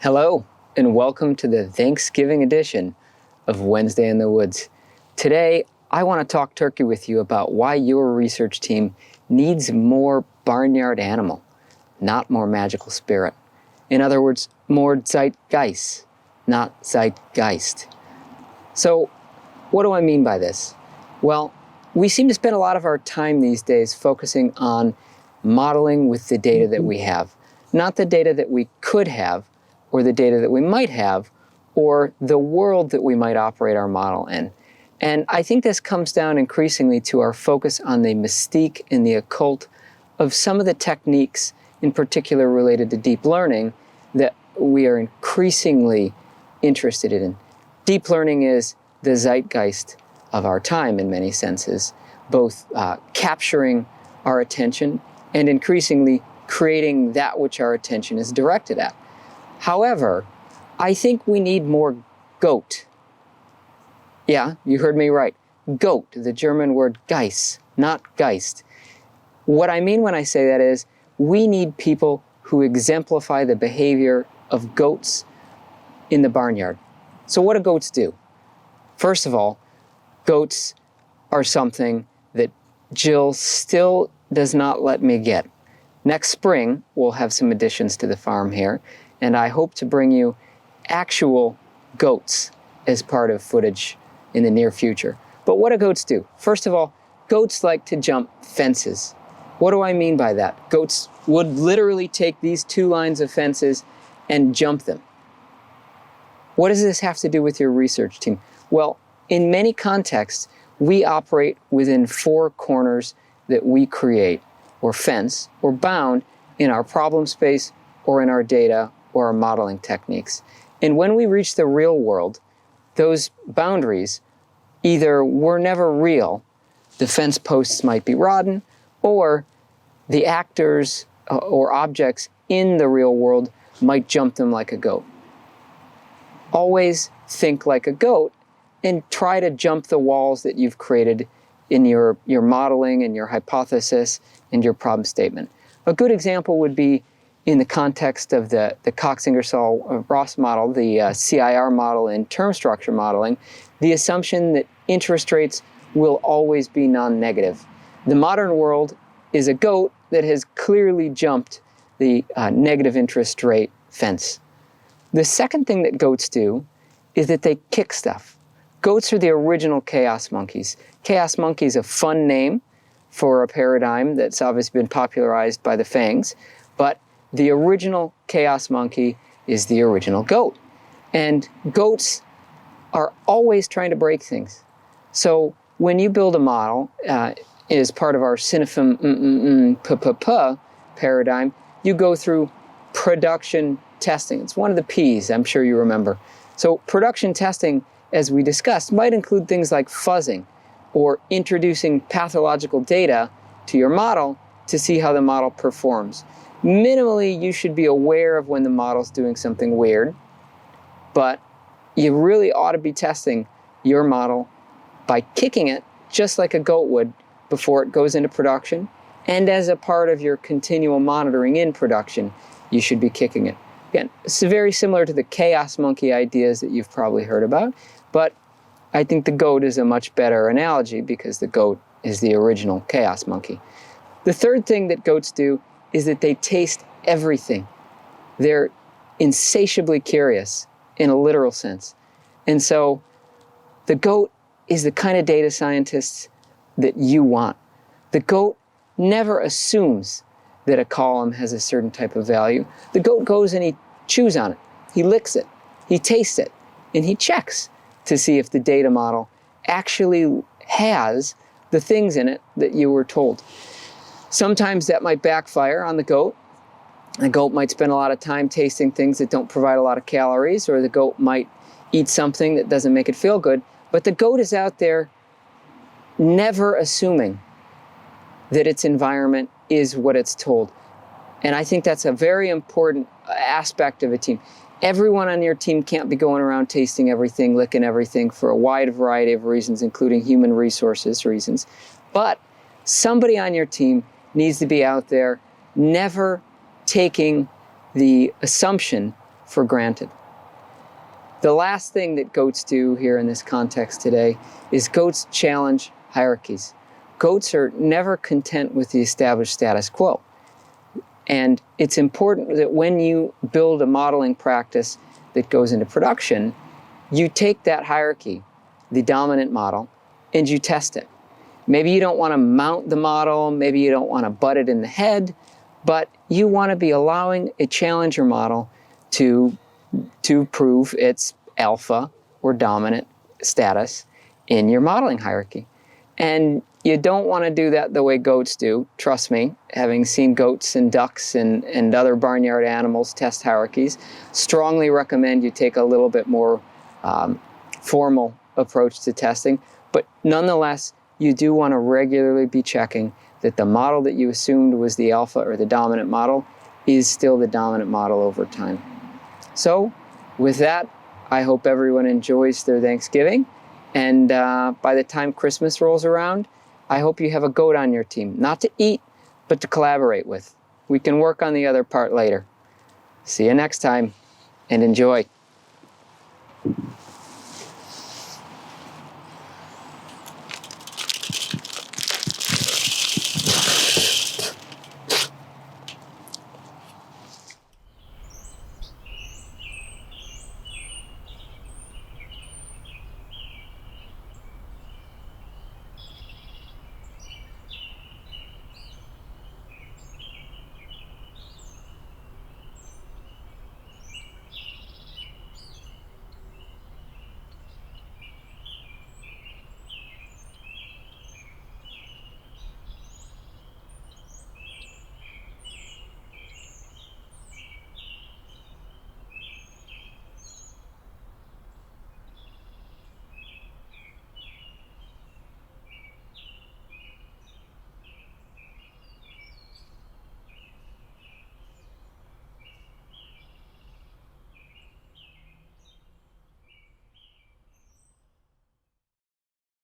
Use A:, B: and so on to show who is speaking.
A: Hello, and welcome to the Thanksgiving edition of Wednesday in the Woods. Today, I want to talk turkey with you about why your research team needs more barnyard animal, not more magical spirit. In other words, more Zeitgeist, not Zeitgeist. So, what do I mean by this? Well, we seem to spend a lot of our time these days focusing on modeling with the data that we have, not the data that we could have, or the data that we might have, or the world that we might operate our model in. And I think this comes down increasingly to our focus on the mystique and the occult of some of the techniques, in particular related to deep learning, that we are increasingly interested in. Deep learning is the Zeitgeist of our time in many senses, both capturing our attention and increasingly creating that which our attention is directed at. However, I think we need more goat. Yeah, you heard me right. Goat, the German word Geist, not Geist. What I mean when I say that is, we need people who exemplify the behavior of goats in the barnyard. So what do goats do? First of all, goats are something that Jill still does not let me get. Next spring, we'll have some additions to the farm here, and I hope to bring you actual goats as part of footage in the near future. But what do goats do? First of all, goats like to jump fences. What do I mean by that? Goats would literally take these two lines of fences and jump them. What does this have to do with your research team? Well, in many contexts, we operate within four corners that we create, or fence, or bound in our problem space, or in our data, or our modeling techniques. And when we reach the real world, those boundaries either were never real, the fence posts might be rotten, or the actors or objects in the real world might jump them like a goat. Always think like a goat and try to jump the walls that you've created in your modeling and your hypothesis and your problem statement. A good example would be in the context of the Cox-Ingersoll-Ross model, the CIR model in term structure modeling, the assumption that interest rates will always be non-negative. The modern world is a goat that has clearly jumped the negative interest rate fence. The second thing that goats do is that they kick stuff. Goats are the original chaos monkeys. Chaos monkey is a fun name for a paradigm that's obviously been popularized by the fangs, but the original chaos monkey is the original goat. And goats are always trying to break things. So when you build a model, as part of our Cinefim paradigm, you go through production testing. It's one of the P's, I'm sure you remember. So production testing, as we discussed, might include things like fuzzing or introducing pathological data to your model to see how the model performs. Minimally, you should be aware of when the model's doing something weird, but you really ought to be testing your model by kicking it just like a goat would before it goes into production, and as a part of your continual monitoring in production, you should be kicking it. Again, it's very similar to the chaos monkey ideas that you've probably heard about, but I think the goat is a much better analogy because the goat is the original chaos monkey. The third thing that goats do is that they taste everything. They're insatiably curious in a literal sense. And so the goat is the kind of data scientist that you want. The goat never assumes that a column has a certain type of value. The goat goes and he chews on it. He licks it. He tastes it. And he checks to see if the data model actually has the things in it that you were told. Sometimes that might backfire on the goat. The goat might spend a lot of time tasting things that don't provide a lot of calories, or the goat might eat something that doesn't make it feel good. But the goat is out there never assuming that its environment is what it's told. And I think that's a very important aspect of a team. Everyone on your team can't be going around tasting everything, licking everything for a wide variety of reasons, including human resources reasons. But somebody on your team needs to be out there never taking the assumption for granted. The last thing that goats do here in this context today is goats challenge hierarchies. Goats are never content with the established status quo. And it's important that when you build a modeling practice that goes into production, you take that hierarchy, the dominant model, and you test it. Maybe you don't want to mount the model, maybe you don't want to butt it in the head, but you want to be allowing a challenger model to prove its alpha or dominant status in your modeling hierarchy. And you don't want to do that the way goats do. Trust me, having seen goats and ducks and other barnyard animals test hierarchies, strongly recommend you take a little bit more formal approach to testing. But nonetheless, you do want to regularly be checking that the model that you assumed was the alpha or the dominant model is still the dominant model over time. So with that, I hope everyone enjoys their Thanksgiving. And by the time Christmas rolls around, I hope you have a goat on your team. Not to eat, but to collaborate with. We can work on the other part later. See you next time, and enjoy.